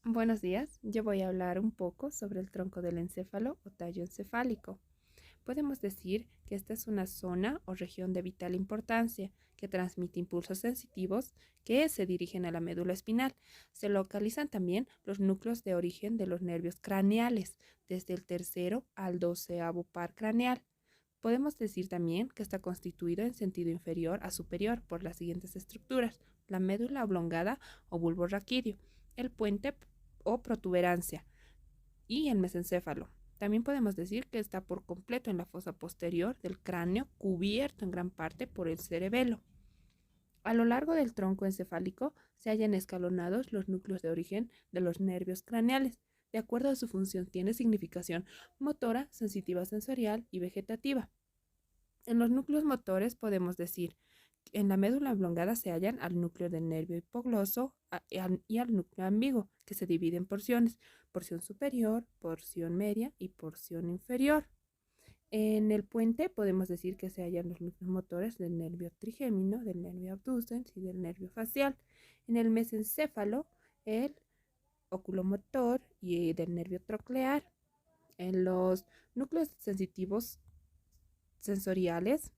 Buenos días, yo voy a hablar un poco sobre el tronco del encéfalo o tallo encefálico. Podemos decir que esta es una zona o región de vital importancia que transmite impulsos sensitivos que se dirigen a la médula espinal. Se localizan también los núcleos de origen de los nervios craneales, desde el tercero al doceavo par craneal. Podemos decir también que está constituido en sentido inferior a superior por las siguientes estructuras: la médula oblongada o bulbo raquídeo, el puente o protuberancia y el mesencéfalo. También podemos decir que está por completo en la fosa posterior del cráneo, cubierto en gran parte por el cerebelo. A lo largo del tronco encefálico se hallan escalonados los núcleos de origen de los nervios craneales. De acuerdo a su función, tiene significación motora, sensitiva sensorial y vegetativa. En los núcleos motores podemos decir: en la médula oblongada se hallan al núcleo del nervio hipogloso y al núcleo ambiguo, que se divide en porciones: porción superior, porción media y porción inferior. En el puente podemos decir que se hallan los núcleos motores del nervio trigémino, del nervio abducens y del nervio facial. En el mesencéfalo, el oculomotor y del nervio troclear. En los núcleos sensitivos sensoriales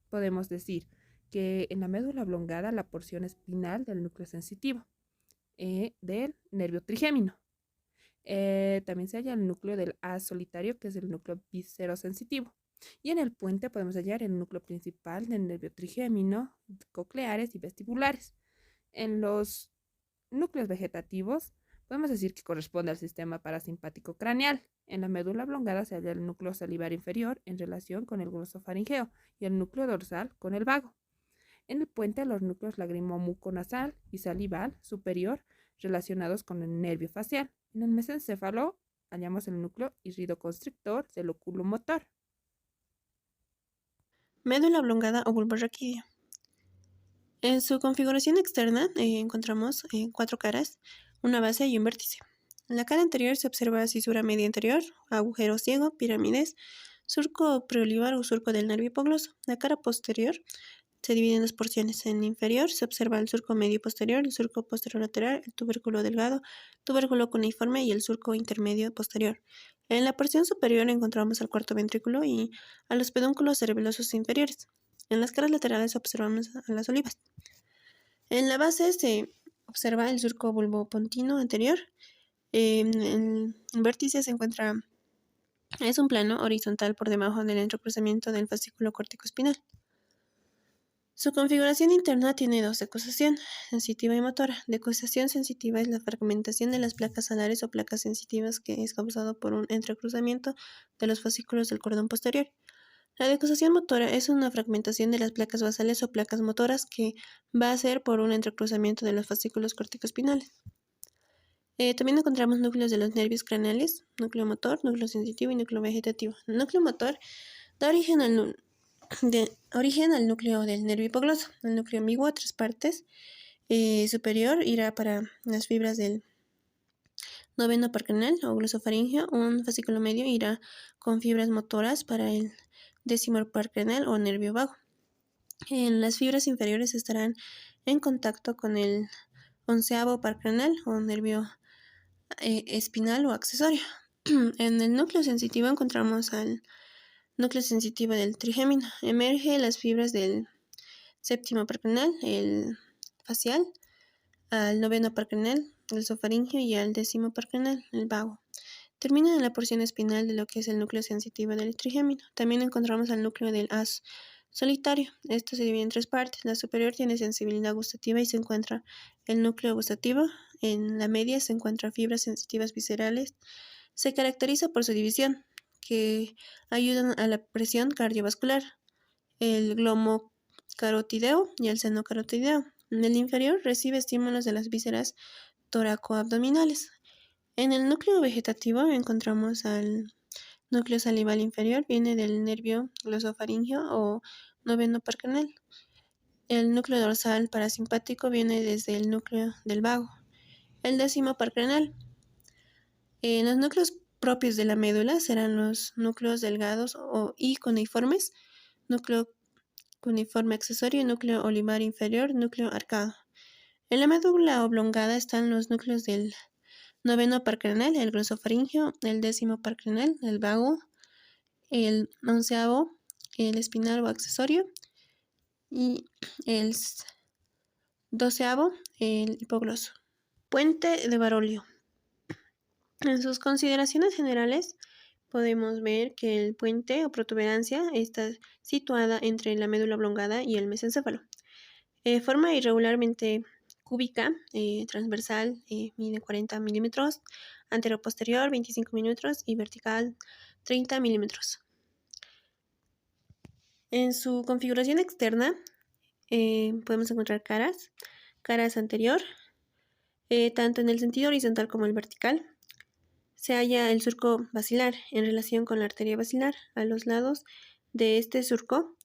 podemos decir que en la médula oblongada la porción espinal del núcleo sensitivo, del nervio trigémino. También se halla el núcleo del haz solitario, que es el núcleo viscerosensitivo. Y en el puente podemos hallar el núcleo principal del nervio trigémino, cocleares y vestibulares. En los núcleos vegetativos podemos decir que corresponde al sistema parasimpático craneal. En la médula oblongada se halla el núcleo salivar inferior en relación con el glosofaringeo y el núcleo dorsal con el vago. En el puente, los núcleos lagrimomuconasal y salival superior relacionados con el nervio facial. En el mesencéfalo hallamos el núcleo irridoconstrictor del oculomotor. Médula oblongada o bulbo raquídeo. En su configuración externa encontramos cuatro caras, una base y un vértice. En la cara anterior se observa cisura media anterior, agujero ciego, pirámides, surco preolivar o surco del nervio hipogloso. La cara posterior se divide en dos porciones. En inferior se observa el surco medio posterior, el surco posterior lateral, el tubérculo delgado, tubérculo cuneiforme y el surco intermedio posterior. En la porción superior encontramos al cuarto ventrículo y a los pedúnculos cerebelosos inferiores. En las caras laterales observamos a las olivas. En la base se observa el surco bulbopontino anterior. En el vértice se encuentra, es un plano horizontal por debajo del entrecruzamiento del fascículo corticoespinal. Su configuración interna tiene dos: decusación sensitiva y motora. Decusación sensitiva es la fragmentación de las placas alares o placas sensitivas que es causado por un entrecruzamiento de los fascículos del cordón posterior. La decusación motora es una fragmentación de las placas basales o placas motoras que va a ser por un entrecruzamiento de los fascículos corticoespinales. También encontramos núcleos de los nervios craneales: núcleo motor, núcleo sensitivo y núcleo vegetativo. El núcleo motor da origen al núcleo del nervio hipogloso. El núcleo ambiguo a tres partes. Superior irá para las fibras del noveno par craneal o glosofaringeo. Un fascículo medio irá con fibras motoras para el décimo par craneal o nervio vago. En las fibras inferiores estarán en contacto con el onceavo par craneal o nervio espinal o accesorio. En el núcleo sensitivo encontramos al núcleo sensitivo del trigémino. Emerge las fibras del séptimo par craneal, el facial, al noveno par craneal, el sofaringeo, y al décimo par craneal, el vago. Termina en la porción espinal de lo que es el núcleo sensitivo del trigémino. También encontramos al núcleo del haz solitario. Esto se divide en tres partes. La superior tiene sensibilidad gustativa y se encuentra el núcleo gustativo. En la media se encuentran fibras sensitivas viscerales. Se caracteriza por su división, que ayudan a la presión cardiovascular: el glomo carotideo y el seno carotideo. En el inferior recibe estímulos de las vísceras toracoabdominales. En el núcleo vegetativo encontramos al núcleo salival inferior, viene del nervio glosofaringeo o noveno par craneal. El núcleo dorsal parasimpático viene desde el núcleo del vago, el décimo par craneal. Los núcleos propios de la médula serán los núcleos delgados y cuneiformes, núcleo cuneiforme accesorio, núcleo olivar inferior, núcleo arcado. En la médula oblongada están los núcleos del noveno par craneal, el glosofaringeo, el décimo par craneal, el vago, el onceavo, el espinal o accesorio, y el doceavo, el hipogloso. Puente de Barolio. En sus consideraciones generales, podemos ver que el puente o protuberancia está situada entre la médula oblongada y el mesencéfalo. Forma irregularmente cúbica, transversal, mide 40 milímetros, antero-posterior 25 milímetros y vertical 30 milímetros. En su configuración externa podemos encontrar caras anterior, tanto en el sentido horizontal como el vertical. Se halla el surco basilar en relación con la arteria basilar. A los lados de este surco,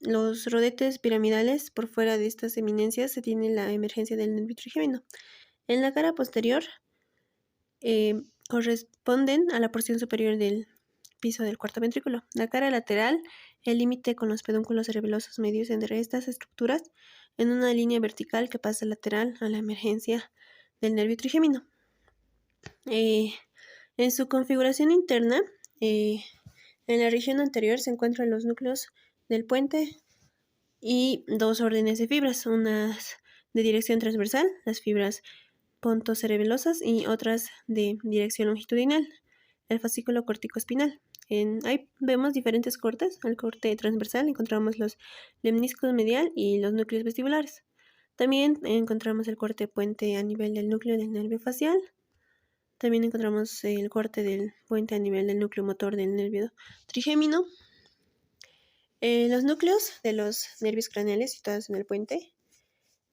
los rodetes piramidales, por fuera de estas eminencias se tiene la emergencia del nervio trigémino. En la cara posterior corresponden a la porción superior del piso del cuarto ventrículo. La cara lateral, el límite con los pedúnculos cerebelosos medios entre estas estructuras, en una línea vertical que pasa lateral a la emergencia del nervio trigémino. En su configuración interna, en la región anterior se encuentran los núcleos del puente y dos órdenes de fibras, unas de dirección transversal, las fibras pontocerebelosas, y otras de dirección longitudinal, el fascículo corticoespinal. Ahí vemos diferentes cortes. El corte transversal encontramos los lemniscos medial y los núcleos vestibulares. También encontramos el corte puente a nivel del núcleo del nervio facial. También encontramos el corte del puente a nivel del núcleo motor del nervio trigémino. Los núcleos de los nervios craneales situados en el puente.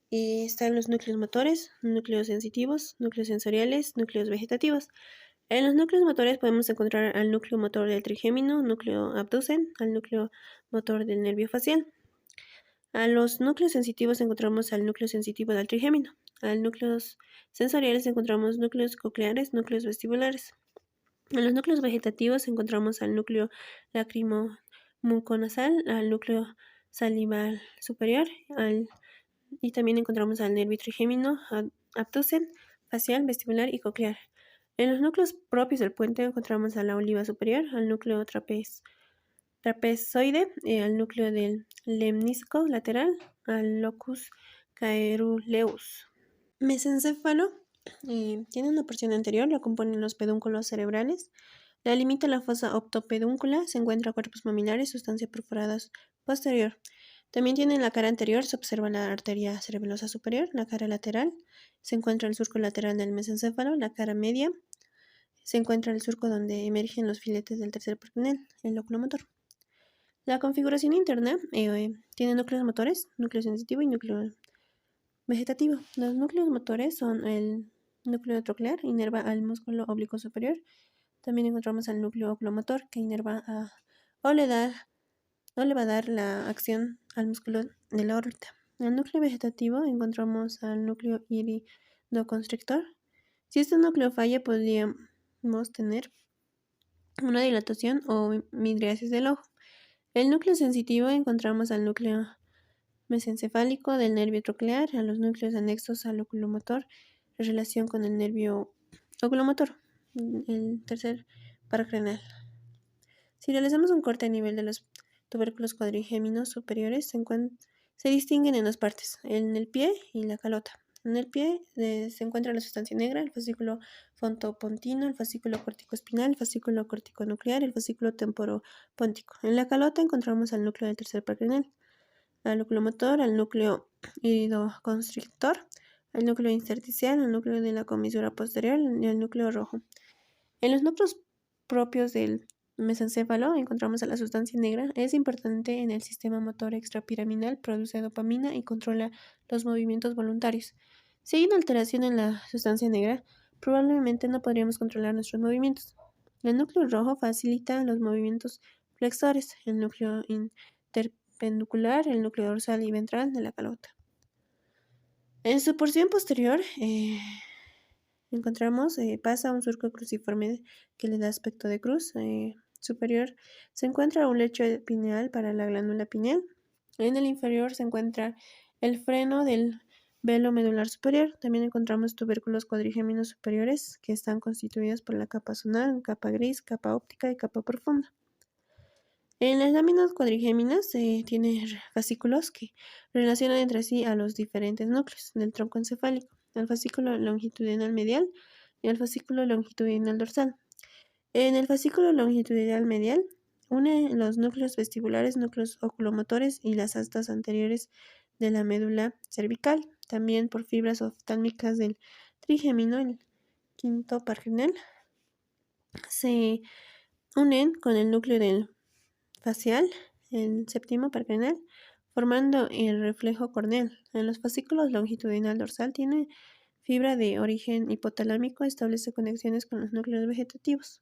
Y están los núcleos motores, núcleos sensitivos, núcleos sensoriales, núcleos vegetativos. En los núcleos motores podemos encontrar al núcleo motor del trigémino, núcleo abducen, al núcleo motor del nervio facial. A los núcleos sensitivos encontramos al núcleo sensitivo del trigémino. A los núcleos sensoriales encontramos núcleos cocleares, núcleos vestibulares. En los núcleos vegetativos encontramos al núcleo lacrimomuconasal, al núcleo salival superior, y también encontramos al nervio trigémino, abducen, facial, vestibular y coclear. En los núcleos propios del puente encontramos a la oliva superior, al núcleo trapezoide, al núcleo del lemnisco lateral, al locus caeruleus. Mesencéfalo tiene una porción anterior, la componen los pedúnculos cerebrales. La limita la fosa optopedúncula, se encuentra cuerpos mamilares, sustancia perforada posterior. También tiene en la cara anterior, se observa la arteria cerebelosa superior. La cara lateral, se encuentra el surco lateral del mesencéfalo. La cara media, se encuentra el surco donde emergen los filetes del tercer par craneal, el lóculo motor. La configuración interna tiene núcleos motores, núcleo sensitivo y núcleo vegetativo. Los núcleos motores son el núcleo troclear, inerva al músculo oblicuo superior. También encontramos al núcleo oculomotor, que inerva o le va a dar la acción al músculo de la órbita. En el núcleo vegetativo encontramos al núcleo iridoconstrictor. Si este núcleo falla, podríamos tener una dilatación o midriasis del ojo. El núcleo sensitivo encontramos al núcleo mesencefálico del nervio troclear, a los núcleos anexos al oculomotor en relación con el nervio oculomotor, el tercer par craneal. Si realizamos un corte a nivel de los tubérculos cuadrigéminos superiores, se distinguen en dos partes, en el pie y la calota. En el pie se encuentra la sustancia negra, el fascículo fontopontino, el fascículo corticoespinal, el fascículo corticonuclear, el fascículo temporopóntico. En la calota encontramos al núcleo del tercer par craneal, al oculomotor, al núcleo iridoconstrictor, al núcleo intersticial, al núcleo de la comisura posterior y al núcleo rojo. En los núcleos propios del mesencéfalo encontramos a la sustancia negra. Es importante en el sistema motor extrapiramidal, produce dopamina y controla los movimientos voluntarios. Si hay una alteración en la sustancia negra, probablemente no podríamos controlar nuestros movimientos. El núcleo rojo facilita los movimientos flexores, el núcleo interpendicular, el núcleo dorsal y ventral de la calota. En su porción posterior encontramos, pasa un surco cruciforme que le da aspecto de cruz. Superior se encuentra un lecho pineal para la glándula pineal. En el inferior se encuentra el freno del velo medular superior. También encontramos tubérculos cuadrigéminos superiores que están constituidos por la capa zonal, capa gris, capa óptica y capa profunda. En las láminas cuadrigéminas se tiene fascículos que relacionan entre sí a los diferentes núcleos del tronco encefálico, el fascículo longitudinal medial y el fascículo longitudinal dorsal. En el fascículo longitudinal medial une los núcleos vestibulares, núcleos oculomotores y las astas anteriores de la médula cervical, también por fibras oftálmicas del trigémino, el quinto pargenel, se unen con el núcleo del facial, el séptimo pargenel, formando el reflejo corneal. En los fascículos longitudinal dorsal tiene fibra de origen hipotalámico, establece conexiones con los núcleos vegetativos.